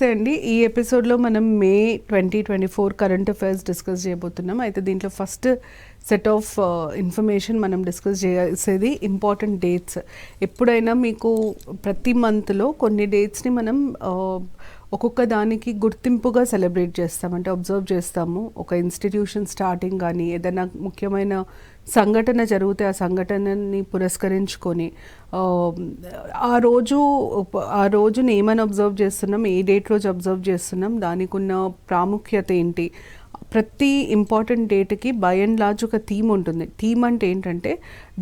నమస్తే అండి. ఈ ఎపిసోడ్లో మనం మే 2024 కరెంట్ అఫైర్స్ డిస్కస్ చేయబోతున్నాం. అయితే దీంట్లో ఫస్ట్ సెట్ ఆఫ్ ఇన్ఫర్మేషన్ మనం డిస్కస్ చేసేది ఇంపార్టెంట్ డేట్స్. ఎప్పుడైనా మీకు ప్రతి మంత్లో కొన్ని డేట్స్ని మనం ఒక్కొక్క దానికి గుర్తింపుగా సెలబ్రేట్ చేస్తాం, అంటే అబ్జర్వ్ చేస్తాము. ఒక ఇన్స్టిట్యూషన్ స్టార్టింగ్ కానీ ఏదైనా ముఖ్యమైన సంఘటన జరిగితే ఆ సంఘటనని పురస్కరించుకొని ఆ రోజుని ఏమని అబ్జర్వ్ చేస్తున్నాం, ఏ డేట్ రోజు అబ్జర్వ్ చేస్తున్నాం, దానికి ఉన్న ప్రాముఖ్యత ఏంటి. ప్రతి ఇంపార్టెంట్ డేట్కి బై అండ్ లార్జ్ ఒక థీమ్ ఉంటుంది. థీమ్ అంటే ఏంటంటే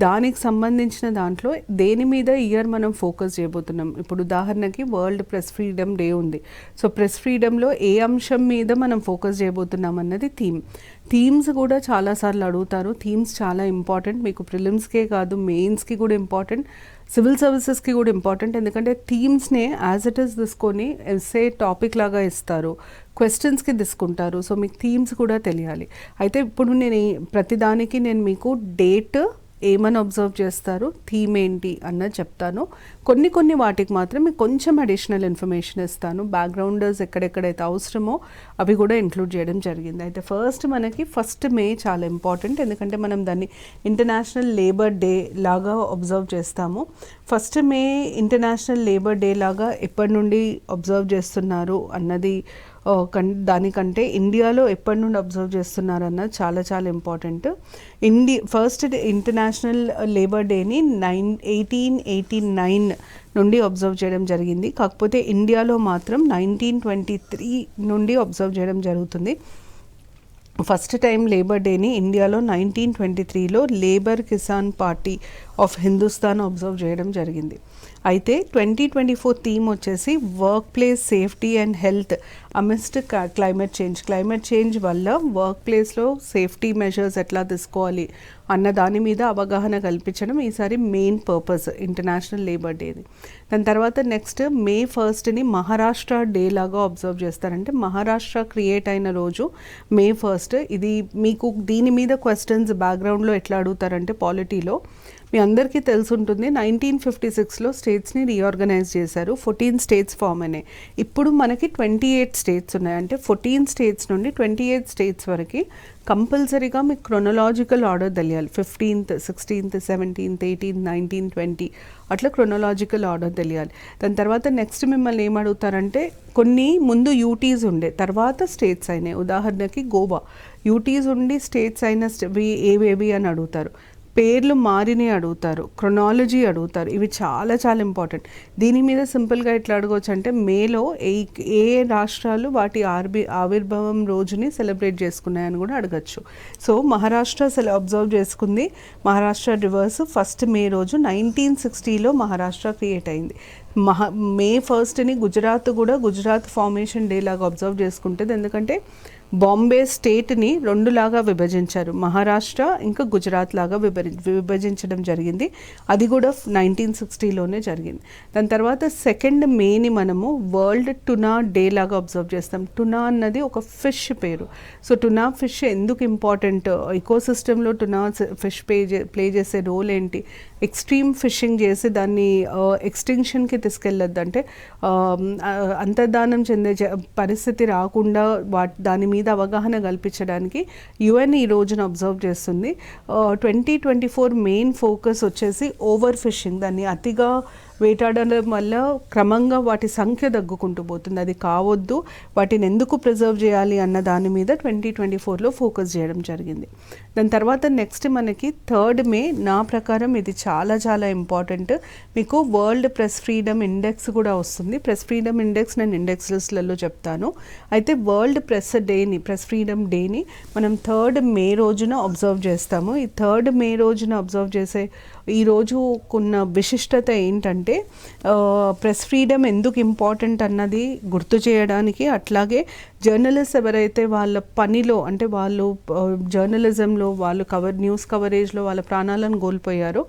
దానికి సంబంధించిన దాంట్లో దేని మీద ఇయర్ మనం ఫోకస్ చేయబోతున్నాం. ఇప్పుడు ఉదాహరణకి వరల్డ్ ప్రెస్ ఫ్రీడమ్ డే ఉంది. సో ప్రెస్ ఫ్రీడమ్లో ఏ అంశం మీద మనం ఫోకస్ చేయబోతున్నాం అన్నది థీమ్. థీమ్స్ కూడా చాలాసార్లు అడుగుతారు. థీమ్స్ చాలా ఇంపార్టెంట్, మీకు ప్రిలిమ్స్కే కాదు మెయిన్స్కి కూడా ఇంపార్టెంట్, సివిల్ సర్వీసెస్కి కూడా ఇంపార్టెంట్. ఎందుకంటే థీమ్స్నే యాజ్ ఇట్ ఈస్ తీసుకొని ఎస్సే టాపిక్ లాగా ఇస్తారు, క్వశ్చన్స్కి తీసుకుంటారు. సో మీకు థీమ్స్ కూడా తెలియాలి. అయితే ఇప్పుడు ప్రతిదానికి నేను మీకు డేట్ ఏమని అబ్జర్వ్ చేస్తారు, థీమ్ ఏంటి అన్నది చెప్తాను. కొన్ని వాటికి మాత్రం మీకు కొంచెం అడిషనల్ ఇన్ఫర్మేషన్ ఇస్తాను. బ్యాక్గ్రౌండర్స్ ఎక్కడెక్కడైతే అవసరమో అవి కూడా ఇంక్లూడ్ చేయడం జరిగింది. అయితే ఫస్ట్ మే చాలా ఇంపార్టెంట్, ఎందుకంటే మనం దాన్ని ఇంటర్నేషనల్ లేబర్ డే లాగా అబ్జర్వ్ చేస్తాము. ఫస్ట్ మే ఇంటర్నేషనల్ లేబర్ డే లాగా ఎప్పటి నుండి అబ్జర్వ్ చేస్తున్నారు అన్నది దానికంటే ఇండియాలో ఎప్పటి నుండి అబ్జర్వ్ చేస్తున్నారన్నది చాలా చాలా ఇంపార్టెంట్. ఫస్ట్ ఇంటర్నేషనల్ లేబర్ డేని 1889 నుండి అబ్జర్వ్ చేయడం జరిగింది. కాకపోతే ఇండియాలో మాత్రం 1923 నుండి అబ్జర్వ్ చేయడం జరుగుతుంది. ఫస్ట్ టైం లేబర్ డేని ఇండియాలో 1923లో labour Kisan party of Hindustan observe చేయడం జరిగింది. అయితే 2024 థీమ్ వచ్చేసి work place safety and health amidst climate change వల్ల వర్క్ ప్లేస్లో సేఫ్టీ మెజర్స్ ఎట్లా తీసుకోవాలి అన్న దాని మీద అవగాహన కల్పించడం ఈసారి మెయిన్ పర్పస్ ఇంటర్నేషనల్ లేబర్ డేది. దాని తర్వాత నెక్స్ట్ మే 1ని మహారాష్ట్ర డే లాగా అబ్జర్వ్ చేస్తారంటే మహారాష్ట్ర క్రియేట్ అయిన రోజు మే 1. ఇది మీకు దీని మీద క్వశ్చన్స్ బ్యాక్గ్రౌండ్లో ఎట్లా అడుగుతారంటే పాలిటీలో మీ అందరికీ తెలుసుంటుంది. 1956లో స్టేట్స్ని రీఆర్గనైజ్ చేశారు. 14 స్టేట్స్ ఫామ్ అయినాయి. ఇప్పుడు మనకి 28 స్టేట్స్ ఉన్నాయి. అంటే 14 స్టేట్స్ నుండి 28 స్టేట్స్ వరకు కంపల్సరీగా మీకు క్రొనలాజికల్ ఆర్డర్ తెలియాలి. 15th, 16th, 17th, 18th, 19th, 20 అట్లా క్రొనలాజికల్ ఆర్డర్ తెలియాలి. దాని తర్వాత నెక్స్ట్ మిమ్మల్ని ఏమడుగుతారంటే కొన్ని ముందు యూటీస్ ఉండే తర్వాత స్టేట్స్ అయినాయి. ఉదాహరణకి గోవా యూటీస్ ఉండి స్టేట్స్ అయిన ఏవేవి అని అడుగుతారు. పేర్లు మారిని అడుగుతారు, క్రొనాలజీ అడుగుతారు. ఇవి చాలా చాలా ఇంపార్టెంట్. దీని మీద సింపుల్గా ఎట్లా అడగవచ్చు అంటే మేలో ఏ రాష్ట్రాలు వాటి ఆవిర్భావం రోజుని సెలబ్రేట్ చేసుకున్నాయని కూడా అడగచ్చు. సో మహారాష్ట్ర అబ్జర్వ్ చేసుకుంది. మహారాష్ట్ర రివర్స్ ఫస్ట్ మే రోజు 1960లో మహారాష్ట్ర క్రియేట్ అయింది. మే 1ని గుజరాత్ ఫార్మేషన్ డే లాగా అబ్జర్వ్ చేసుకుంటుంది. ఎందుకంటే బాంబే స్టేట్ని 2 లాగా విభజించారు, మహారాష్ట్ర ఇంకా గుజరాత్ లాగా విభజించడం జరిగింది. అది కూడా 1960లోనే జరిగింది. దాని తర్వాత 2nd మేని మనము వరల్డ్ టునా డే లాగా అబ్జర్వ్ చేస్తాం. టునా అన్నది ఒక ఫిష్ పేరు. సో టునా ఫిష్ ఎందుకు ఇంపార్టెంట్, ఇకోసిస్టంలో టునా ఫిష్ ప్లే చేసే రోల్ ఏంటి, ఎక్స్ట్రీమ్ ఫిషింగ్ చేసి దాన్ని ఎక్స్టింక్షన్కి తీసుకెళ్ళొద్దు, అంటే అంతర్ధానం చెందే పరిస్థితి రాకుండా దాని మీద అవగాహన కల్పించడానికి UN ఈ రోజున అబ్జర్వ్ చేస్తుంది. 2024 మెయిన్ ఫోకస్ వచ్చేసి ఓవర్ ఫిషింగ్. దాన్ని అతిగా వేటాడడం వల్ల క్రమంగా వాటి సంఖ్య తగ్గుకుంటూ పోతుంది. అది కావద్దు, వాటిని ఎందుకు ప్రిజర్వ్ చేయాలి అన్న దాని మీద 2024లో ఫోకస్ చేయడం జరిగింది. దాని తర్వాత నెక్స్ట్ మనకి 3rd మే నా ప్రకారం ఇది చాలా చాలా ఇంపార్టెంట్. మీకు వరల్డ్ ప్రెస్ ఫ్రీడమ్ ఇండెక్స్ కూడా వస్తుంది. ప్రెస్ ఫ్రీడమ్ ఇండెక్స్ నేను ఇండెక్స్ లిస్ట్లలో చెప్తాను. అయితే వరల్డ్ ప్రెస్ ఫ్రీడమ్ డేని మనం 3rd మే రోజున అబ్జర్వ్ చేస్తాము. ఈ 3rd మే రోజున అబ్జర్వ్ చేసే ఈ రోజుకున్న విశిష్టత ఏంటంటే ప్రెస్ ఫ్రీడమ్ ఎందుకు ఇంపార్టెంట్ అన్నది గుర్తు చేయడానికి, అట్లాగే జర్నలిస్ట్ ఎవరైతే వాళ్ళ పనిలో అంటే వాళ్ళు జర్నలిజంలో వాళ్ళు న్యూస్ కవరేజ్లో వాళ్ళ ప్రాణాలను కోల్పోయారో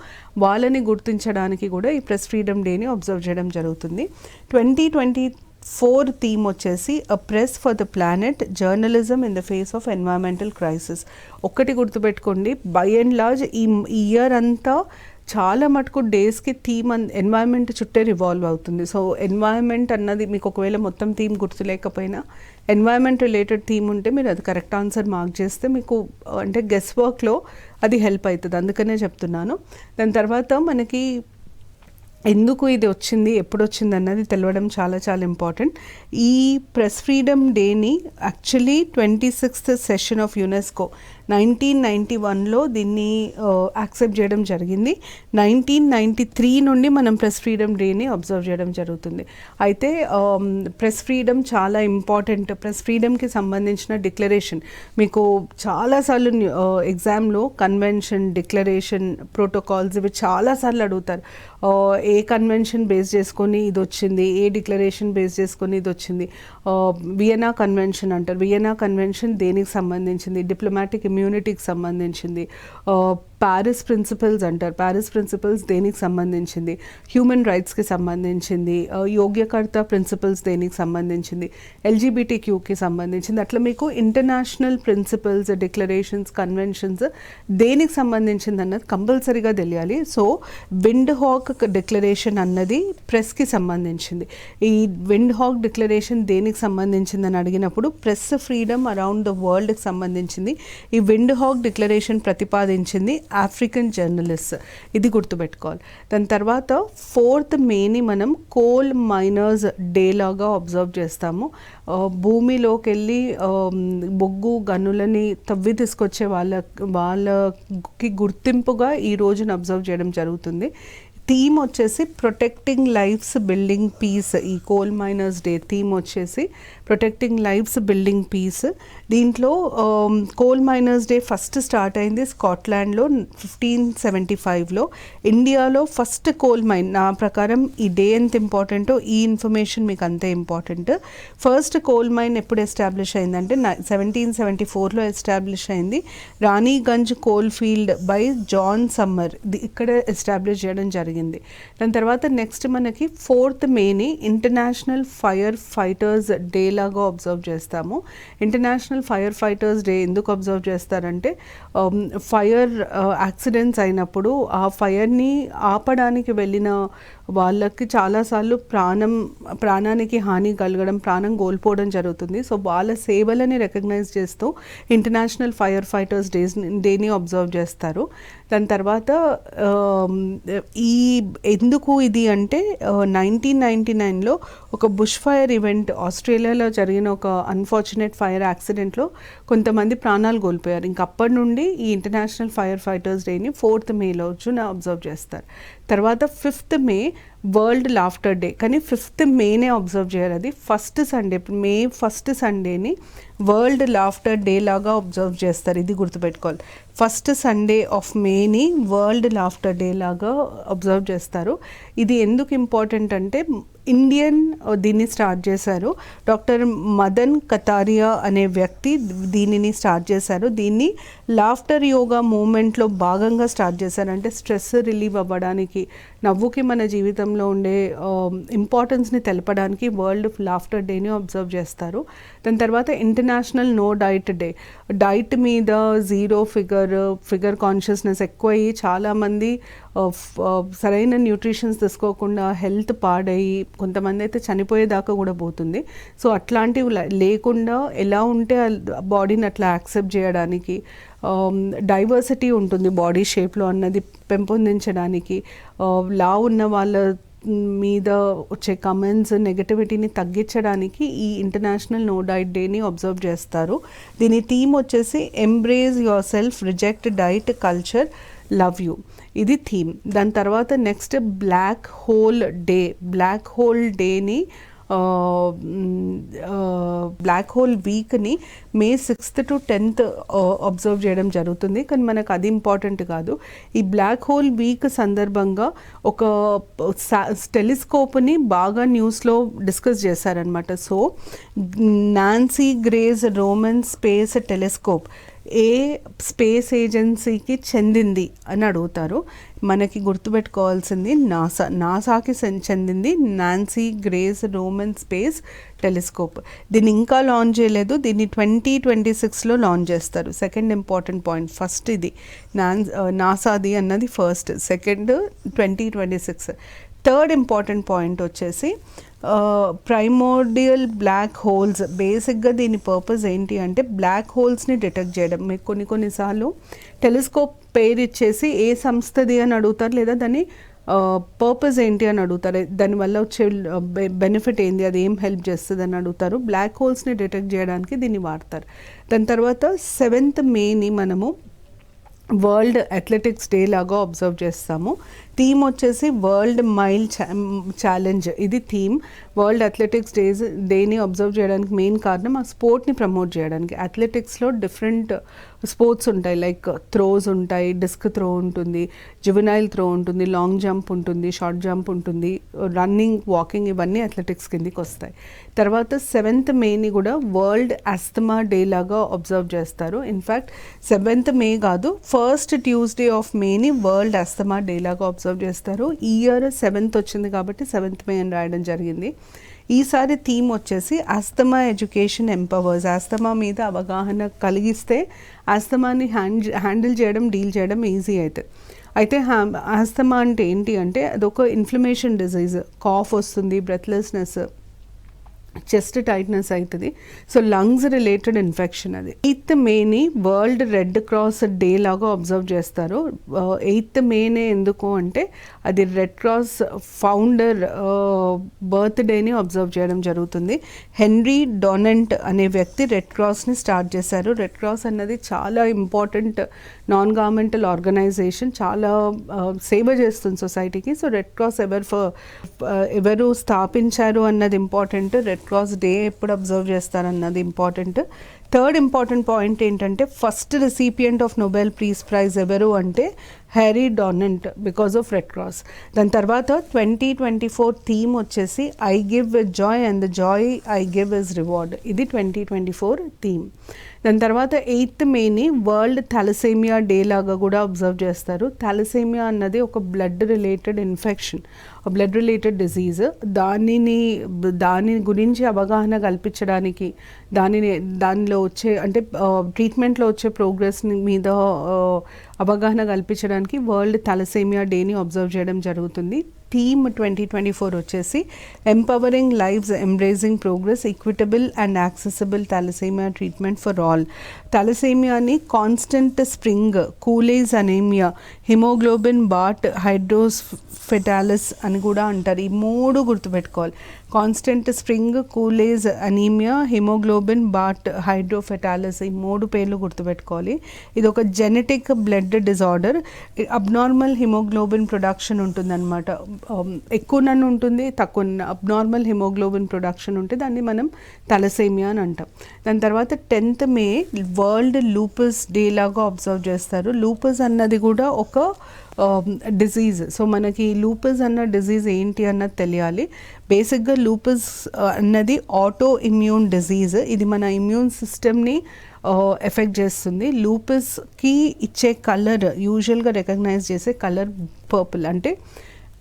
వాళ్ళని గుర్తించడానికి కూడా ఈ ప్రెస్ ఫ్రీడమ్ డేని అబ్జర్వ్ చేయడం జరుగుతుంది. 2024 థీమ్ వచ్చేసి a press for the planet, journalism in the face of environmental crisis. ఒక్కటి గుర్తుపెట్టుకోండి, బై అండ్ లార్జ్ ఈ ఇయర్ అంతా చాలా మటుకు డేస్కి థీమ్ ఎన్వైరన్మెంట్ చుట్టే రివాల్వ్ అవుతుంది. సో ఎన్వైరన్మెంట్ అన్నది మీకు ఒకవేళ మొత్తం థీమ్ గుర్తులేకపోయినా ఎన్వైరన్మెంట్ రిలేటెడ్ థీమ్ ఉంటే మీరు అది కరెక్ట్ ఆన్సర్ మార్క్ చేస్తే మీకు అంటే గెస్ వర్క్లో అది హెల్ప్ అవుతుంది, అందుకనే చెప్తున్నాను. దాని తర్వాత మనకి ఎందుకు ఇది వచ్చింది, ఎప్పుడు వచ్చింది అన్నది తెలవడం చాలా చాలా ఇంపార్టెంట్. ఈ ప్రెస్ ఫ్రీడమ్ డేని actually 26th session of UNESCO 1991లో దీన్ని యాక్సెప్ట్ చేయడం జరిగింది. 1993 నుండి మనం ప్రెస్ ఫ్రీడమ్ డేని అబ్జర్వ్ చేయడం జరుగుతుంది. అయితే ప్రెస్ ఫ్రీడమ్ చాలా ఇంపార్టెంట్. ప్రెస్ ఫ్రీడమ్కి సంబంధించిన డిక్లరేషన్ మీకు చాలాసార్లు ఎగ్జామ్లో కన్వెన్షన్, డిక్లరేషన్, ప్రోటోకాల్స్ ఇవి చాలాసార్లు అడుగుతారు. ఏ కన్వెన్షన్ బేస్ చేసుకొని ఇది వచ్చింది, ఏ డిక్లరేషన్ బేస్ చేసుకొని ఇది వచ్చింది. వియన్నా కన్వెన్షన్ అంటారు. వియన్నా కన్వెన్షన్ దేనికి సంబంధించింది, డిప్లొమాటిక్ ఇమ్యూనిటీకి సంబంధించింది. ప్యారిస్ ప్రిన్సిపల్స్ అంటారు. ప్యారిస్ ప్రిన్సిపల్స్ దేనికి సంబంధించింది, హ్యూమన్ రైట్స్కి సంబంధించింది. యోగ్యకర్త ప్రిన్సిపల్స్ దేనికి సంబంధించింది, LGBTQకి సంబంధించింది. అట్లా మీకు ఇంటర్నేషనల్ ప్రిన్సిపల్స్, డిక్లరేషన్స్, కన్వెన్షన్స్ దేనికి సంబంధించింది అన్నది కంపల్సరీగా తెలియాలి. సో విండ్ హాక్ డిక్లరేషన్ అన్నది ప్రెస్కి సంబంధించింది. ఈ విండ్ హాక్ డిక్లరేషన్ దేనికి సంబంధించిందని అడిగినప్పుడు ప్రెస్ ఫ్రీడమ్ అరౌండ్ ద వరల్డ్కి సంబంధించింది. ఈ విండ్ హాక్ డిక్లరేషన్ ప్రతిపాదించింది ఆఫ్రికన్ జర్నలిస్ట్. ఇది గుర్తుపెట్టుకోవాలి. దాని తర్వాత 4th మేని మనం కోల్ మైనర్స్ డే లాగా అబ్జర్వ్ చేస్తాము. భూమిలోకి వెళ్ళి బొగ్గు గనులని తవ్వి తీసుకొచ్చే వాళ్ళకి గుర్తింపుగా ఈ రోజును అబ్జర్వ్ చేయడం జరుగుతుంది. థీమ్ వచ్చేసి ప్రొటెక్టింగ్ లైఫ్స్ బిల్డింగ్ పీస్. ఈ కోల్ మైనర్స్ డే థీమ్ వచ్చేసి ప్రొటెక్టింగ్ లైఫ్స్ బిల్డింగ్ పీస్. దీంట్లో coal miners day first start అయింది స్కాట్లాండ్లో 1575లో. ఇండియాలో ఫస్ట్ కోల్ మైన్, నా ప్రకారం ఈ డే ఎంత ఇంపార్టెంటో ఈ ఇన్ఫర్మేషన్ మీకు అంతే ఇంపార్టెంట్. ఫస్ట్ కోల్ మైన్ ఎప్పుడు ఎస్టాబ్లిష్ అయిందంటే 1774లో ఎస్టాబ్లిష్ అయింది. Raniganj coal field by John Summer, ఇక్కడ ఎస్టాబ్లిష్ చేయడం జరిగింది. దాని తర్వాత నెక్స్ట్ మనకి 4th మేని ఇంటర్నేషనల్ ఫైర్ ఫైటర్స్ డే లాగా అబ్జర్వ్ చేస్తాము. ఇంటర్నేషనల్ ఫైర్ ఫైటర్స్ డే ఎందుకు అబ్జర్వ్ చేస్తారంటే ఫైర్ యాక్సిడెంట్స్ అయినప్పుడు ఆ ఫైర్ని ఆపడానికి వెళ్ళిన వాళ్ళకి చాలాసార్లు ప్రాణానికి హాని కలగడం, ప్రాణం కోల్పోవడం జరుగుతుంది. సో వాళ్ళ సేవలని రికగ్నైజ్ చేస్తూ ఇంటర్నేషనల్ ఫైర్ ఫైటర్స్ డేని అబ్జర్వ్ చేస్తారు. దాని తర్వాత ఈ ఎందుకు ఇది అంటే 1999లో ఒక బుష్ ఫైర్ ఈవెంట్ ఆస్ట్రేలియాలో జరిగిన ఒక అన్ఫార్చునేట్ ఫైర్ యాక్సిడెంట్లో కొంతమంది ప్రాణాలు కోల్పోయారు. ఇంక అప్పటి నుండి ఈ ఇంటర్నేషనల్ ఫైర్ ఫైటర్స్ డేని 4th మేలో అబ్జర్వ్ చేస్తారు. తర్వాత 5th మే వరల్డ్ లాఫ్టర్ డే, కానీ 5th మేనే అబ్జర్వ్ చేయరు. అది ఫస్ట్ సండే, మే ఫస్ట్ సండేని వరల్డ్ లాఫ్టర్ డే లాగా అబ్జర్వ్ చేస్తారు. ఇది గుర్తుపెట్టుకోవాలి. ఫస్ట్ సండే ఆఫ్ మేని వరల్డ్ లాఫ్టర్ డే లాగా అబ్జర్వ్ చేస్తారు. ఇది ఎందుకు ఇంపార్టెంట్ అంటే ఇండియన్ దీన్ని స్టార్ట్ చేశారు. డాక్టర్ మదన్ కతారియా అనే వ్యక్తి దీనిని స్టార్ట్ చేశారు. దీన్ని లాఫ్టర్ యోగా మూమెంట్లో భాగంగా స్టార్ట్ చేశారు. అంటే స్ట్రెస్ రిలీవ్ అవ్వడానికి, నవ్వుకి మన జీవితంలో ఉండే ఇంపార్టెన్స్ని తెలపడానికి వరల్డ్ లాఫ్టర్ డేని అబ్జర్వ్ చేస్తారు. దాని తర్వాత international no diet day. Diet మీద జీరో ఫిగర్ కాన్షియస్నెస్ ఎక్కువ అయ్యి చాలామంది సరైన న్యూట్రిషన్స్ తీసుకోకుండా హెల్త్ పాడయ్యి కొంతమంది అయితే చనిపోయేదాకా కూడా పోతుంది. సో అట్లాంటివి లేకుండా ఎలా ఉంటే బాడీని అట్లా యాక్సెప్ట్ చేయడానికి, డైవర్సిటీ ఉంటుంది బాడీ షేప్లో అన్నది పెంపొందించడానికి, లావు ఉన్న వాళ్ళ మీద వచ్చే కమెంట్స్, నెగటివిటీని తగ్గించడానికి ఈ ఇంటర్నేషనల్ నో డైట్ డేని అబ్జర్వ్ చేస్తారు. దీని థీమ్ వచ్చేసి embrace your self, reject diet culture, love you. ఇది థీమ్. దాని తర్వాత next black hole day. Black hole డేని బ్లాక్ హోల్ వీక్ని May 6th to 10th observe చేయడం జరుగుతుంది. కానీ మనకు అది ఇంపార్టెంట్ కాదు. ఈ బ్లాక్ హోల్ వీక్ సందర్భంగా ఒక టెలిస్కోప్ని బాగా న్యూస్లో డిస్కస్ చేశారనమాట. So Nancy Grace Roman space telescope ఏ స్పేస్ ఏజెన్సీకి చెందింది అని అడుగుతారు. మనకి గుర్తుపెట్టుకోవాల్సింది నాసాకి చెందింది Nancy Grace Roman space telescope. దీన్ని ఇంకా లాంచ్ చేయలేదు, దీన్ని 2026లో లాంచ్ చేస్తారు. సెకండ్ ఇంపార్టెంట్ పాయింట్, ఫస్ట్ ఇది నాసాది అన్నది first, second 2026. Third important point వచ్చేసి ప్రైమోర్డియల్ బ్లాక్ హోల్స్. బేసిక్గా దీని పర్పస్ ఏంటి అంటే బ్లాక్ హోల్స్ని డిటెక్ట్ చేయడం. మీకు కొన్నిసార్లు టెలిస్కోప్ పేరు ఇచ్చేసి ఏ సంస్థది అని అడుగుతారు, లేదా దాన్ని పర్పస్ ఏంటి అని అడుగుతారు, దానివల్ల వచ్చే బెనిఫిట్ ఏంటి, అది ఏం హెల్ప్ చేస్తుంది అని అడుగుతారు. బ్లాక్ హోల్స్ని డిటెక్ట్ చేయడానికి దీన్ని వాడతారు. దాని తర్వాత 7th మేని మనము వరల్డ్ అథ్లెటిక్స్ డే లాగా అబ్జర్వ్ చేస్తాము. థీమ్ వచ్చేసి వరల్డ్ మైల్ ఛాలెంజ్. ఇది థీమ్. వరల్డ్ అథ్లెటిక్స్ డేని అబ్జర్వ్ చేయడానికి మెయిన్ కారణం ఆ స్పోర్ట్ని ప్రమోట్ చేయడానికి. అథ్లెటిక్స్లో డిఫరెంట్ స్పోర్ట్స్ ఉంటాయి, లైక్ థ్రోస్ ఉంటాయి, డిస్క్ త్రో ఉంటుంది, జువెనైల్ త్రో ఉంటుంది, లాంగ్ జంప్ ఉంటుంది, షార్ట్ జంప్ ఉంటుంది, రన్నింగ్, వాకింగ్, ఇవన్నీ అథ్లెటిక్స్ కిందికి వస్తాయి. తర్వాత 7th మేని కూడా వరల్డ్ ఆస్తమా డే లాగా అబ్జర్వ్ చేస్తారు. ఇన్ఫ్యాక్ట్ 7th మే కాదు, ఫస్ట్ ట్యూస్డే ఆఫ్ మేని వరల్డ్ ఆస్తమా డే లాగా అబ్జర్వ్ చేస్తారు. ఈ ఇయర్ 7th వచ్చింది కాబట్టి 7th మే అని రాయడం జరిగింది. ఈసారి థీమ్ వచ్చేసి ఆస్తమా ఎడ్యుకేషన్ ఎంపవర్స్. ఆస్తమా మీద అవగాహన కలిగిస్తే ఆస్తమాని హ్యాండిల్ చేయడం, డీల్ చేయడం ఈజీ అవుతుంది. అయితే ఆస్తమా అంటే ఏంటి అంటే అదొక ఇన్ఫ్లమేషన్ డిజీజ్. కాఫ్ వస్తుంది, బ్రెత్లెస్నెస్, చెస్ట్ టైట్నెస్ అవుతుంది. సో లంగ్స్ రిలేటెడ్ ఇన్ఫెక్షన్ అది. 8th మేని వరల్డ్ రెడ్ క్రాస్ డే లాగా అబ్జర్వ్ చేస్తారు. 8th మేనే ఎందుకు అంటే అది రెడ్ క్రాస్ ఫౌండర్ బర్త్డేని అబ్జర్వ్ చేయడం జరుగుతుంది. హెన్రీ డొనెంట్ అనే వ్యక్తి రెడ్ క్రాస్ని స్టార్ట్ చేశారు. రెడ్ క్రాస్ అన్నది చాలా ఇంపార్టెంట్ నాన్ గవర్నమెంటల్ ఆర్గనైజేషన్, చాలా సేవ చేస్తుంది సొసైటీకి. సో రెడ్ క్రాస్ ఎవరు స్థాపించారు అన్నది ఇంపార్టెంట్, రెడ్ క్రాస్ డే ఎప్పుడు అబ్జర్వ్ చేస్తారన్నది ఇంపార్టెంట్. థర్డ్ ఇంపార్టెంట్ పాయింట్ ఏంటంటే first recipient of Nobel peace prize ఎవరు అంటే Harry Dunant, because of red cross. దాని తర్వాత 2024 థీమ్ వచ్చేసి I give with joy and the joy I give is reward. ఇది 2024 theme. దాని తర్వాత 8th మేని వరల్డ్ థాలసేమియా డే లాగా కూడా అబ్జర్వ్ చేస్తారు. థాలసేమియా అన్నది ఒక blood related infection, blood related disease. దాని గురించి అవగాహన కల్పించడానికి, దానిలో వచ్చే అంటే ట్రీట్మెంట్లో వచ్చే ప్రోగ్రెస్ మీద అవగాహన కల్పించడానికి వరల్డ్ థాలసేమియా డేని అబ్జర్వ్ చేయడం జరుగుతుంది. థీమ్ 2024 వచ్చేసి empowering lives, embracing progress, equitable and accessible thalassemia treatment for all. థాలసేమియాని constant spring, Cooley's anaemia, haemoglobin Bart's hydrops fetalis అని కూడా అంటారు. ఈ 3 గుర్తుపెట్టుకోవాలి. Constant spring, Cooley's anaemia, haemoglobin Bart's hydrops fetalis, ఈ 3 పేర్లు గుర్తుపెట్టుకోవాలి. ఇది ఒక genetic blood disorder. Abnormal haemoglobin production ఉంటుందన్నమాట. ఎక్కువ నన్ను ఉంటుంది, తక్కువ అబ్నార్మల్ హిమోగ్లోబిన్ ప్రొడక్షన్ ఉంటే దాన్ని మనం థాలసేమియా అని అంటాం. దాని తర్వాత 10th మే వరల్డ్ లూపస్ డే లాగా అబ్జర్వ్ చేస్తారు. లూపస్ అన్నది కూడా ఒక డిజీజ్. సో మనకి లూపస్ అన్న డిజీజ్ ఏంటి అన్నది తెలియాలి. బేసిక్గా లూపస్ అన్నది ఆటో ఇమ్యూన్ డిజీజ్. ఇది మన ఇమ్యూన్ సిస్టమ్ని ఎఫెక్ట్ చేస్తుంది. లూపస్కి ఇచ్చే కలర్, యూజువల్గా రికగ్నైజ్ చేసే కలర్ పర్పుల్. అంటే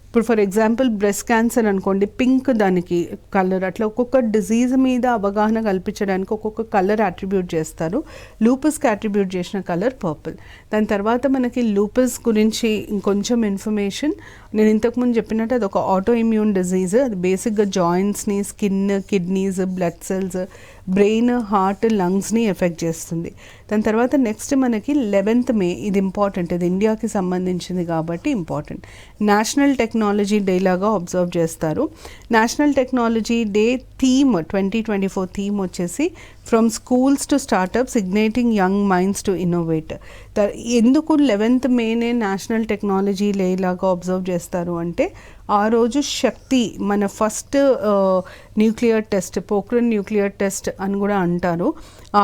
ఇప్పుడు ఫర్ ఎగ్జాంపుల్ బ్రెస్ట్ క్యాన్సర్ అనుకోండి, పింక్ దానికి కలర్. అట్లా ఒక్కొక్క డిజీజ్ మీద అవగాహన కల్పించడానికి ఒక్కొక్క కలర్ అట్రిబ్యూట్ చేస్తారు. లూపస్కి అట్రిబ్యూట్ చేసిన కలర్ పర్పుల్. దాని తర్వాత మనకి లూపస్ గురించి ఇంకొంచెం ఇన్ఫర్మేషన్. నేను ఇంతకుముందు చెప్పినట్టు అది ఒక ఆటో ఇమ్యూన్ డిజీజ్. అది బేసిక్గా జాయింట్స్ని, skin, kidneys, blood cells, brain, heart, లంగ్స్ని ఎఫెక్ట్ చేస్తుంది. దాని తర్వాత నెక్స్ట్ మనకి 11th మే, ఇది ఇంపార్టెంట్, ఇది ఇండియాకి సంబంధించింది కాబట్టి ఇంపార్టెంట్. నేషనల్ టెక్నాలజీ డే లాగా అబ్జర్వ్ చేస్తారు. National technology day theme 2024 theme వచ్చేసి from schools to startups igniting young minds to innovate. ఎందుకు 11th మేనే నేషనల్ టెక్నాలజీ డే లాగా అబ్జర్వ్ చేస్తారు అంటే ఆ రోజు శక్తి, మన first nuclear test, Pokhran nuclear test అని కూడా అంటారు,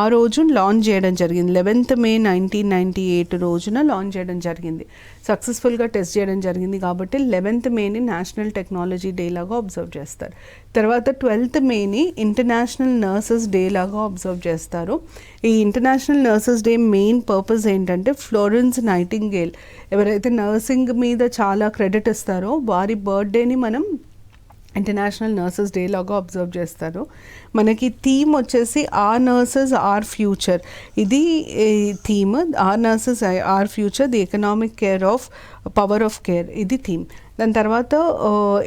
ఆ రోజు లాంచ్ చేయడం జరిగింది. 11th మే 1998 రోజున లాంచ్ చేయడం జరిగింది. సక్సెస్ఫుల్గా టెస్ట్ చేయడం జరిగింది కాబట్టి 11th మేని నేషనల్ టెక్నాలజీ డే లాగా అబ్జర్వ్ చేస్తారు. తర్వాత 12th మేని ఇంటర్నేషనల్ నర్సెస్ డే లాగా అబ్జర్వ్ చేస్తారు. ఈ international nurses day main purpose ఏంటంటే ఫ్లోరెన్స్ నైటింగేల్ ఎవరైతే నర్సింగ్ మీద చాలా క్రెడిట్ ఇస్తారో వారి బర్త్డేని మనం ఇంటర్నేషనల్ నర్సెస్ డే లాగా అబ్జర్వ్ చేస్తారు. మనకి థీమ్ వచ్చేసి ఆర్ నర్సెస్ ఆర్ ఫ్యూచర్, ఇది theme. Our nurses our future, the economic care of power of care, ఇది థీమ్. దాని తర్వాత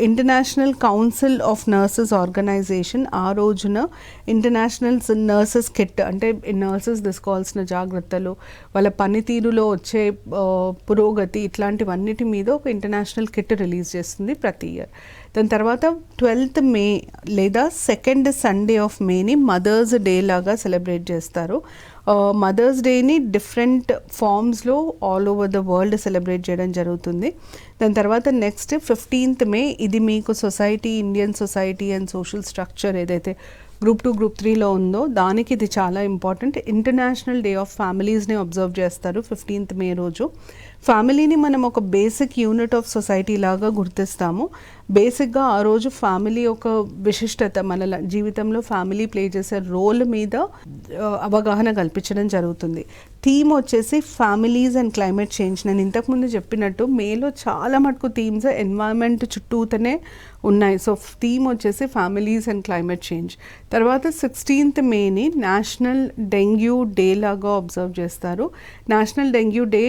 international council of nurses organisation ఆ రోజున ఇంటర్నేషనల్ నర్సెస్ కిట్, అంటే నర్సెస్ తీసుకోవాల్సిన జాగ్రత్తలు, వాళ్ళ పనితీరులో వచ్చే పురోగతి, ఇట్లాంటివన్నిటి మీద ఒక ఇంటర్నేషనల్ కిట్ రిలీజ్ చేస్తుంది ప్రతి ఇయర్. దాని తర్వాత 12th మే లేదా సెకండ్ సండే ఆఫ్ మేని మదర్స్ డే లాగా సెలబ్రేట్ చేస్తారు. మదర్స్ డేని డిఫరెంట్ ఫామ్స్లో all over the world celebrate చేయడం జరుగుతుంది. దాని తర్వాత నెక్స్ట్ 15th మే, ఇది మీకు society, Indian society and social structure ఏదైతే గ్రూప్ 2 గ్రూప్ 3లో ఉందో దానికి ఇది చాలా ఇంపార్టెంట్. ఇంటర్నేషనల్ డే ఆఫ్ ఫ్యామిలీస్ని అబ్జర్వ్ చేస్తారు 15th మే రోజు. ఫ్యామిలీని మనం ఒక బేసిక్ యూనిట్ ఆఫ్ సొసైటీ లాగా గుర్తిస్తాము. బేసిక్గా ఆ రోజు ఫ్యామిలీ ఒక విశిష్టత, మన జీవితంలో ఫ్యామిలీ ప్లే చేసే రోల్ మీద అవగాహన కల్పించడం జరుగుతుంది. థీమ్ వచ్చేసి ఫ్యామిలీస్ అండ్ క్లైమేట్ చేంజ్. నేను ఇంతకుముందు చెప్పినట్టు మేలో చాలా మటుకు థీమ్స్ ఎన్వైరన్మెంట్ చుట్టూతోనే ఉన్నాయి. సో థీమ్ వచ్చేసి ఫ్యామిలీస్ అండ్ క్లైమేట్ చేంజ్. తర్వాత 16th మేని నేషనల్ డెంగ్యూ డే లాగా అబ్జర్వ్ చేస్తారు. National dengue day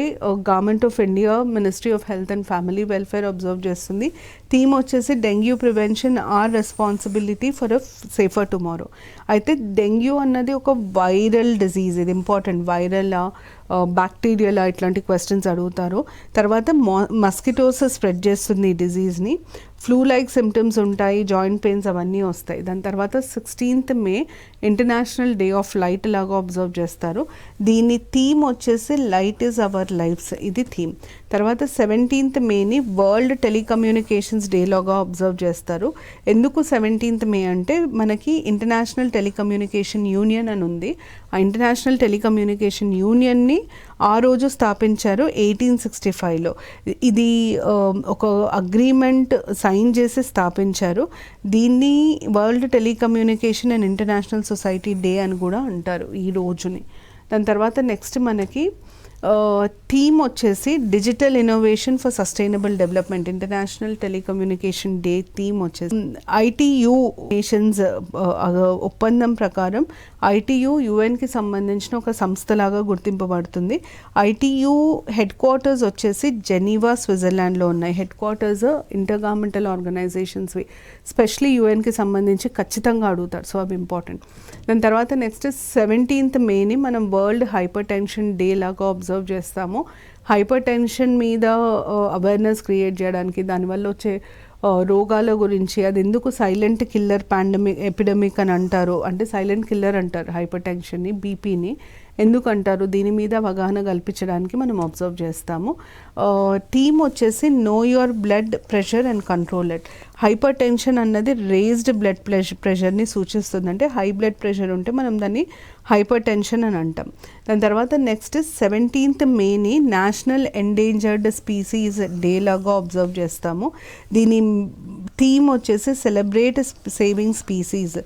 government of India, ministry of health and family welfare observe చేస్తుంది. థీమ్ వచ్చేసి dengue prevention our responsibility for a safer tomorrow. అయితే dengue అన్నది ఒక viral disease, ఇది ఇంపార్టెంట్. వైరలా, బ్యాక్టీరియలా, ఇట్లాంటి క్వశ్చన్స్ అడుగుతారు. తర్వాత మస్కిటోస్ స్ప్రెడ్ చేస్తుంది ఈ డిజీజ్ని. ఫ్లూ లైక్ సిమ్టమ్స్ ఉంటాయి, జాయింట్ పెయిన్స్ అవన్నీ వస్తాయి. దాని తర్వాత 16th May international day of light లాగా అబ్జర్వ్ చేస్తారు. దీని థీమ్ వచ్చేసి లైట్ ఈజ్ అవర్ లైఫ్స్, ఇది థీమ్. తర్వాత 17th మేని వరల్డ్ టెలికమ్యూనికేషన్స్ డే లాగా అబ్జర్వ్ చేస్తారు. ఎందుకు 17th మే అంటే మనకి ఇంటర్నేషనల్ టెలికమ్యూనికేషన్ యూనియన్ అని ఉంది. ఆ ఇంటర్నేషనల్ టెలికమ్యూనికేషన్ యూనియన్ని ఆ రోజు స్థాపించారు 1865లో. ఇది ఒక అగ్రిమెంట్ సైన్ చేసి స్థాపించారు. దీన్ని world telecommunication and international society day అని కూడా అంటారు ఈ రోజుని. దాని తర్వాత నెక్స్ట్ మనకి థీమ్ వచ్చేసి digital innovation for sustainable development. International telecommunication day theme వచ్చేసి ITU నేషన్స్ ఒప్పందం ప్రకారం ITU యుఎన్కి సంబంధించిన ఒక సంస్థలాగా గుర్తింపబడుతుంది. ITU హెడ్ క్వార్టర్స్ వచ్చేసి జెనీవా, స్విట్జర్లాండ్లో ఉన్నాయి. హెడ్ క్వార్టర్స్ ఇంటర్ గవర్నమెంటల్ ఆర్గనైజేషన్స్వి, స్పెషలీ యుఎన్కి సంబంధించి ఖచ్చితంగా అడుగుతారు, సో అవి ఇంపార్టెంట్. దాని తర్వాత నెక్స్ట్ 17th మేని మనం వరల్డ్ హైపర్ టెన్షన్ డే లాగా అబ్జర్వ్ చేస్తాము. హైపర్ టెన్షన్ మీద అవేర్నెస్ క్రియేట్ చేయడానికి, దానివల్ల వచ్చే రోగాల గురించి, అది ఎందుకు సైలెంట్ కిల్లర్ ఎపిడమిక్ అని అంటారు, అంటే సైలెంట్ కిల్లర్ అంటారు హైపర్ టెన్షన్ని, బీపీని ఎందుకు అంటారు, దీని మీద అవగాహన కల్పించడానికి మనం అబ్జర్వ్ చేస్తాము. థీమ్ వచ్చేసి know your blood pressure and control it. Hypertension అన్నది రేజ్డ్ బ్లడ్ ప్రెషర్ని సూచిస్తుంది. అంటే హై బ్లడ్ ప్రెషర్ ఉంటే మనం దాన్ని హైపర్ టెన్షన్ అని అంటాం. దాని తర్వాత నెక్స్ట్ 17th మేని నేషనల్ ఎండేంజర్డ్ స్పీసీస్ డే లాగా అబ్జర్వ్ చేస్తాము. దీని థీమ్ వచ్చేసి సెలబ్రేట్ సేవింగ్ స్పీసీస్.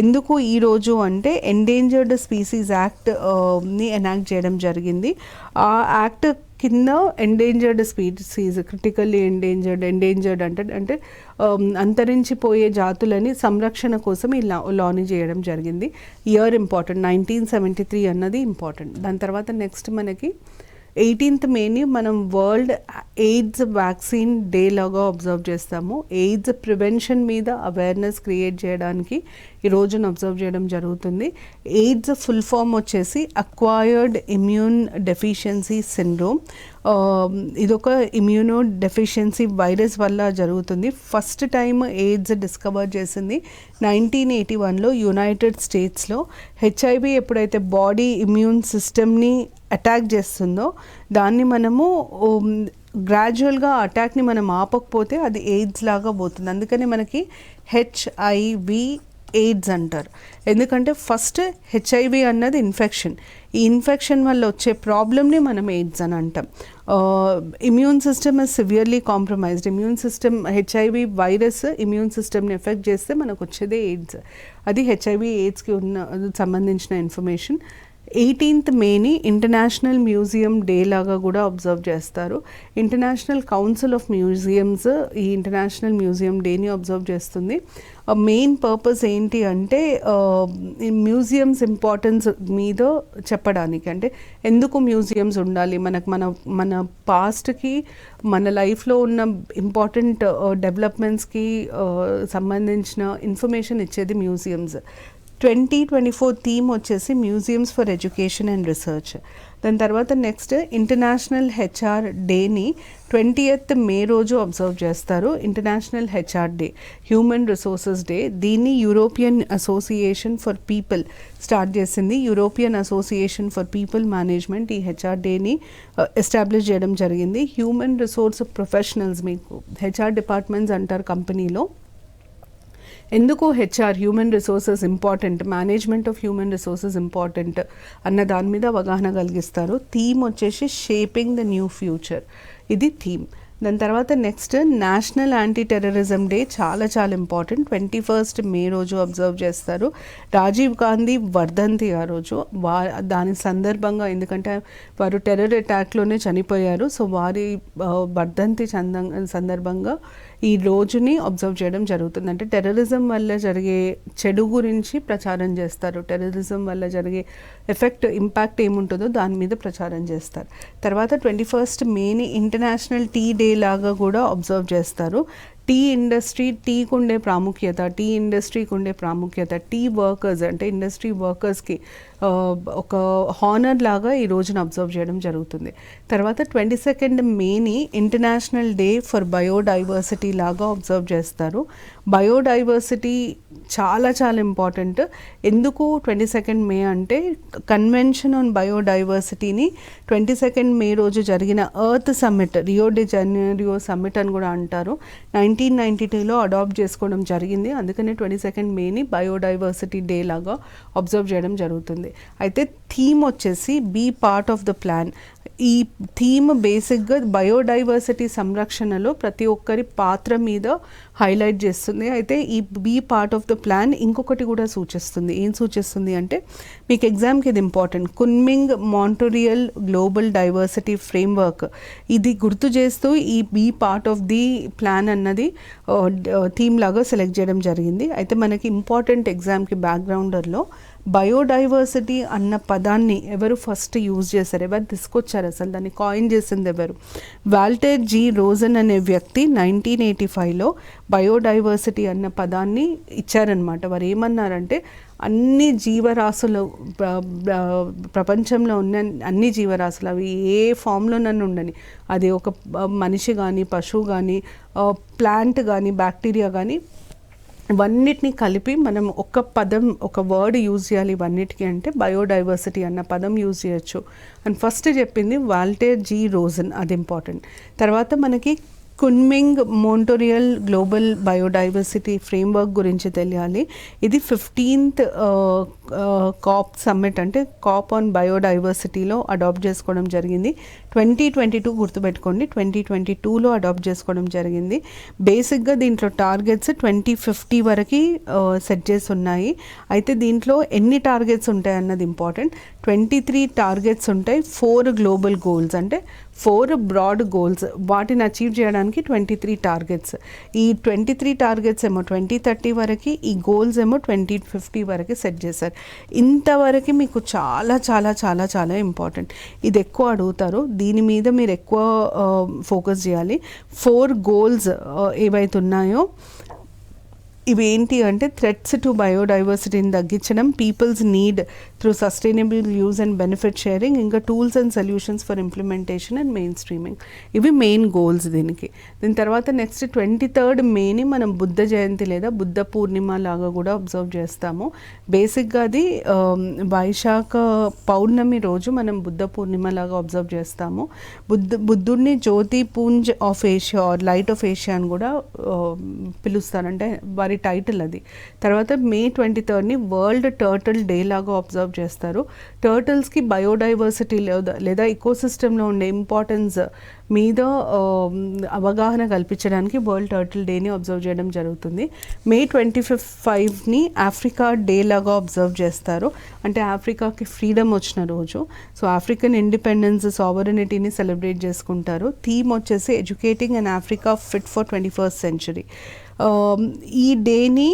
ఎందుకు ఈరోజు అంటే ఎండేంజర్డ్ స్పీసీస్ యాక్ట్ని ఎనాక్ట్ చేయడం జరిగింది. ఆ యాక్ట్ కింద ఎండేంజర్డ్ స్పీసీస్, క్రిటికల్లీ ఎండేంజర్డ్ అంటే అంతరించిపోయే జాతులని సంరక్షణ కోసం ఈ లాని చేయడం జరిగింది. ఇయర్ ఇంపార్టెంట్, 1973 అన్నది ఇంపార్టెంట్. దాని తర్వాత నెక్స్ట్ మనకి 18th మేని మనం వరల్డ్ ఎయిడ్స్ వ్యాక్సిన్ డే లాగా అబ్జర్వ్ చేస్తాము. ఎయిడ్స్ ప్రివెన్షన్ మీద అవేర్నెస్ క్రియేట్ చేయడానికి ఈ రోజున అబ్జర్వ్ చేయడం జరుగుతుంది. ఎయిడ్స్ ఫుల్ ఫామ్ వచ్చేసి అక్వైర్డ్ ఇమ్యూన్ డెఫిషియన్సీ సిండ్రోమ్. ఇదొక ఇమ్యూనో డెఫిషియన్సీ వైరస్ వల్ల జరుగుతుంది. ఫస్ట్ టైం ఎయిడ్స్ డిస్కవర్ చేసింది 1981లో యునైటెడ్ స్టేట్స్లో. HIV ఎప్పుడైతే బాడీ ఇమ్యూన్ సిస్టమ్ని అటాక్ చేస్తుందో దాన్ని మనము గ్రాడ్యువల్గా అటాక్ని మనం ఆపకపోతే అది ఎయిడ్స్ లాగా పోతుంది. అందుకని మనకి HIV ఎయిడ్స్ అంటారు. ఎందుకంటే ఫస్ట్ హెచ్ఐవి అన్నది ఇన్ఫెక్షన్, ఈ ఇన్ఫెక్షన్ వల్ల వచ్చే ప్రాబ్లమ్ని మనం ఎయిడ్స్ అని అంటాం. Immune system is severely compromised. Immune system, HIV virus immune సిస్టమ్ని ఎఫెక్ట్ చేస్తే మనకు వచ్చేదే ఎయిడ్స్. అది హెచ్ఐవి ఎయిడ్స్కి సంబంధించిన ఇన్ఫర్మేషన్. 18th మేని ఇంటర్నేషనల్ మ్యూజియం డే లాగా కూడా అబ్జర్వ్ చేస్తారు. ఇంటర్నేషనల్ కౌన్సిల్ ఆఫ్ మ్యూజియమ్స్ ఈ ఇంటర్నేషనల్ మ్యూజియం డేని అబ్జర్వ్ చేస్తుంది. మెయిన్ పర్పస్ ఏంటి అంటే మ్యూజియమ్స్ ఇంపార్టెన్స్ మీద చెప్పడానికి, అంటే ఎందుకు మ్యూజియమ్స్ ఉండాలి, మన పాస్ట్కి మన లైఫ్లో ఉన్న ఇంపార్టెంట్ డెవలప్మెంట్స్కి సంబంధించిన ఇన్ఫర్మేషన్ ఇచ్చేది మ్యూజియమ్స్. 2024 థీమ్ వచ్చేసి museums for education and research. దాని తర్వాత నెక్స్ట్ ఇంటర్నేషనల్ హెచ్ఆర్ డేని 20th మే రోజు అబ్జర్వ్ చేస్తారు. International HR day, human resources day. దీన్ని European association for people start చేసింది. European association for people management ఈ హెచ్ఆర్ డేని ఎస్టాబ్లిష్ చేయడం జరిగింది. హ్యూమన్ రిసోర్స్ ప్రొఫెషనల్స్, మీకు హెచ్ఆర్ డిపార్ట్మెంట్స్ అంటారు కంపెనీలో. ఎందుకు HR, human resources important, management of human resources important అన్న దాని మీద అవగాహన కలిగిస్తారు. థీమ్ వచ్చేసి షేపింగ్ ద న్యూ ఫ్యూచర్, ఇది థీమ్. దాని తర్వాత next national anti terrorism day, చాలా చాలా ఇంపార్టెంట్. 21st మే రోజు అబ్జర్వ్ చేస్తారు. రాజీవ్ గాంధీ వర్ధంతి ఆ రోజు. దాని సందర్భంగా, ఎందుకంటే వారు టెర్రర్ అటాక్లోనే చనిపోయారు, సో వారి వర్ధంతి సందర్భంగా ఈ రోజుని అబ్జర్వ్ చేయడం జరుగుతుంది. అంటే టెర్రరిజం వల్ల జరిగే చెడు గురించి ప్రచారం చేస్తారు, టెర్రరిజం వల్ల జరిగే ఎఫెక్ట్, ఇంపాక్ట్ ఏముంటుందో దాని మీద ప్రచారం చేస్తారు. తర్వాత 21st మేని ఇంటర్నేషనల్ టీ డే లాగా కూడా అబ్జర్వ్ చేస్తారు. టీ ఇండస్ట్రీ, టీకి ఉండే ప్రాముఖ్యత, టీ ఇండస్ట్రీకి ఉండే ప్రాముఖ్యత, టీ వర్కర్స్ అంటే ఇండస్ట్రీ వర్కర్స్కి ఒక హానర్ లాగా ఈ రోజున అబ్జర్వ్ చేయడం జరుగుతుంది. తర్వాత 22nd మేని ఇంటర్నేషనల్ డే ఫర్ బయోడైవర్సిటీ లాగా అబ్జర్వ్ చేస్తారు. బయోడైవర్సిటీ చాలా చాలా ఇంపార్టెంట్. ఎందుకు 22nd మే అంటే కన్వెన్షన్ ఆన్ బయోడైవర్సిటీని 22nd మే రోజు జరిగిన earth summit, Rio de Janeiro summit అని కూడా అంటారు, 1992లో అడాప్ట్ చేసుకోవడం జరిగింది. అందుకనే 22nd మేని బయోడైవర్సిటీ డే లాగా అబ్జర్వ్ చేయడం జరుగుతుంది. అయితే థీమ్ వచ్చేసి be part of the plan. ఈ థీమ్ బేసిక్గా బయోడైవర్సిటీ సంరక్షణలో ప్రతి ఒక్కరి పాత్ర మీద హైలైట్ చేస్తుంది. అయితే ఈ be part of the plan ఇంకొకటి కూడా సూచిస్తుంది. ఏం సూచిస్తుంది అంటే, మీకు ఎగ్జామ్కి ఇది important, Kunming Montreal global diversity framework, ఇది గుర్తు చేస్తూ ఈ be part of the plan అన్నది థీమ్ లాగా సెలెక్ట్ చేయడం జరిగింది. అయితే మనకి ఇంపార్టెంట్ ఎగ్జామ్కి బ్యాక్గ్రౌండర్లో బయోడైవర్సిటీ అన్న పదాన్ని ఎవరు ఫస్ట్ యూజ్ చేశారు, ఎవరు తీసుకొచ్చారు, అసలు దాన్ని కాయిన్ చేసింది ఎవరు? వాల్టర్ జీ రోజన్ అనే వ్యక్తి 1985లో బయోడైవర్సిటీ అన్న పదాన్ని ఇచ్చారనమాట. వారు ఏమన్నారంటే, అన్ని జీవరాశులు, ప్రపంచంలో ఉన్న అన్ని జీవరాశులు, అవి ఏ ఫామ్లోనన్నా ఉండని, అది ఒక మనిషి కానీ, పశువు కానీ, ప్లాంట్ కానీ, బ్యాక్టీరియా కానీ, ఇవన్నిటిని కలిపి మనం ఒక పదం, ఒక వర్డ్ యూజ్ చేయాలి ఇవన్నిటికీ అంటే బయోడైవర్సిటీ అన్న పదం యూజ్ చేయొచ్చు అని ఫస్ట్ చెప్పింది వాల్టర్ జీ రోజన్, అది ఇంపార్టెంట్. తర్వాత మనకి Kunming Montreal global biodiversity framework గురించి తెలియాలి. ఇది 15th కాప్ సమ్మిట్, అంటే కాప్ ఆన్ బయోడైవర్సిటీలో అడాప్ట్ చేసుకోవడం జరిగింది. 2022 గుర్తుపెట్టుకోండి, 2022లో అడాప్ట్ చేసుకోవడం జరిగింది. బేసిక్గా దీంట్లో టార్గెట్స్ 2050 వరకు సెట్ చేసి ఉన్నాయి. అయితే దీంట్లో ఎన్ని టార్గెట్స్ ఉంటాయి అన్నది ఇంపార్టెంట్. 23 టార్గెట్స్ ఉంటాయి, 4 గ్లోబల్ గోల్స్, అంటే 4 బ్రాడ్ గోల్స్, వాటిని అచీవ్ చేయడానికి 23 టార్గెట్స్. ఈ 23 టార్గెట్స్ ఏమో 2030 వరకు, ఈ గోల్స్ ఏమో 2050 వరకు సెట్ చేశారు. ఇంతవరకు మీకు చాలా చాలా చాలా చాలా ఇంపార్టెంట్. ఇది ఎక్కువ అడుగుతారు, దీని మీద మీరు ఎక్కువ ఫోకస్ చేయాలి. 4 గోల్స్ ఏవైతే ఉన్నాయో ఇవి ఏంటి అంటే, థ్రెట్స్ టు బయోడైవర్సిటీని తగ్గించడం, peoples need through sustainable use and benefit sharing, ఇంకా tools and solutions for implementation and mainstreaming, ఇవి మెయిన్ గోల్స్ దీనికి. దీని తర్వాత నెక్స్ట్ 23rd మేని మనం బుద్ధ జయంతి లేదా బుద్ధ పూర్ణిమ లాగా కూడా అబ్జర్వ్ చేస్తాము. బేసిక్గా అది వైశాఖ పౌర్ణమి రోజు మనం బుద్ధ పూర్ణిమ లాగా అబ్జర్వ్ చేస్తాము. బుద్ధుడిని Jyoti Punj of Asia or light of Asia అని కూడా పిలుస్తారు. అంటే వారి వారి టైటిల్ అది. తర్వాత మే 23ని వరల్డ్ టర్టిల్ డే లాగా అబ్జర్వ్ చేస్తారు. టర్టిల్స్కి బయోడైవర్సిటీ లేదా ఇకోసిస్టంలో ఉండే ఇంపార్టెన్స్ మీద అవగాహన కల్పించడానికి వరల్డ్ టర్టిల్ డేని అబ్జర్వ్ చేయడం జరుగుతుంది. మే 25ని ఆఫ్రికా డే లాగా అబ్జర్వ్ చేస్తారు. అంటే ఆఫ్రికాకి ఫ్రీడమ్ వచ్చిన రోజు. సో ఆఫ్రికన్ ఇండిపెండెన్స్ సావరెనిటీని సెలబ్రేట్ చేసుకుంటారు. థీమ్ వచ్చేసి educating and Africa fit for 21st century. ఈ డేని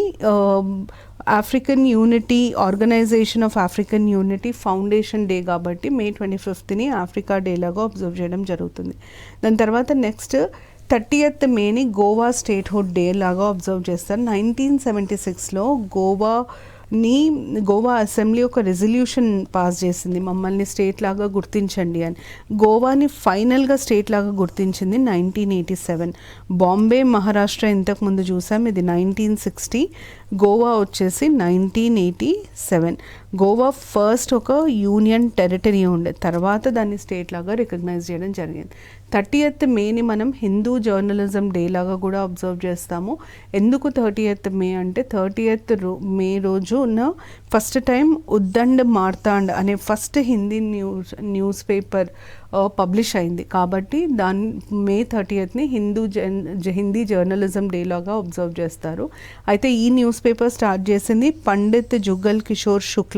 African unity organisation of African unity foundation day కాబట్టి మే 25ని ఆఫ్రికా డే లాగా అబ్జర్వ్ చేయడం జరుగుతుంది. దాని తర్వాత నెక్స్ట్ 30th మేని గోవా స్టేట్హుడ్ డే లాగా అబ్జర్వ్ చేస్తారు. 1976లో గోవా అసెంబ్లీ ఒక రెజల్యూషన్ పాస్ చేసింది, మమ్మల్ని స్టేట్ లాగా గుర్తించండి అని. గోవాని ఫైనల్గా స్టేట్ లాగా గుర్తించింది 1987. బాంబే, మహారాష్ట్ర ఇంతకుముందు చూసాం, ఇది 1960. గోవా వచ్చేసి 1987. గోవా ఫస్ట్ ఒక యూనియన్ టెరిటరీ ఉండే, తర్వాత దాన్ని స్టేట్ లాగా రికగ్నైజ్ చేయడం జరిగింది. 30th మేని మనం హిందూ జర్నలిజం డే లాగా కూడా అబ్జర్వ్ చేస్తాము. ఎందుకు 30th మే అంటే 30th మే రోజున ఫస్ట్ టైం ఉద్దండ్ మార్తాండ్ అనే first Hindi news paper publish అయింది. కాబట్టి మే 30ని హిందీ జర్నలిజం డే లాగా అబ్జర్వ్ చేస్తారు. అయితే ఈ న్యూస్ పేపర్ స్టార్ట్ చేసింది పండిత్ జుగల్ కిషోర్ శుక్ల.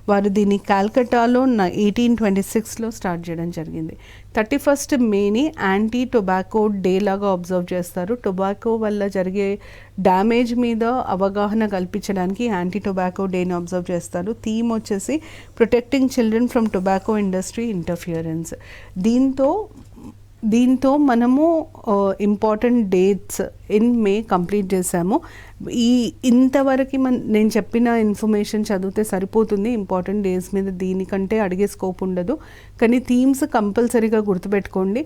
వారు దీన్ని కాల్కటాలో 1826లో స్టార్ట్ చేయడం జరిగింది. 31st మేని యాంటీ టొబాకో డే లాగా అబ్జర్వ్ చేస్తారు. టొబాకో వల్ల జరిగే డ్యామేజ్ మీద అవగాహన కల్పించడానికి యాంటీ టొబాకో డేని అబ్జర్వ్ చేస్తారు. థీమ్ వచ్చేసి protecting children from tobacco industry interference. దీంతో మనము important dates in May complete చేసాము. ఇంతవరకు నేను చెప్పిన ఇన్ఫర్మేషన్ చదివితే సరిపోతుంది. ఇంపార్టెంట్ డేస్ మీద దీనికంటే అడిగే స్కోప్ ఉండదు. కానీ థీమ్స్ కంపల్సరీగా గుర్తుపెట్టుకోండి.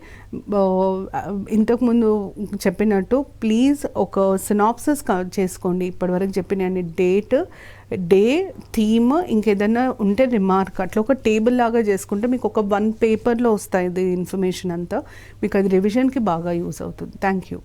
ఇంతకుముందు చెప్పినట్టు ప్లీజ్ ఒక సినాప్సిస్ చేసుకోండి. ఇప్పటివరకు చెప్పిన డేట్, డే, థీమ్, ఇంకేదన్నా ఉంటే రిమార్క్, అట్లా ఒక టేబుల్ లాగా చేసుకుంటే మీకు ఒక 1 పేపర్లో వస్తాయి ఇది ఇన్ఫర్మేషన్ అంతా. మీకు అది రివిజన్కి బాగా యూస్ అవుతుంది. Thank you.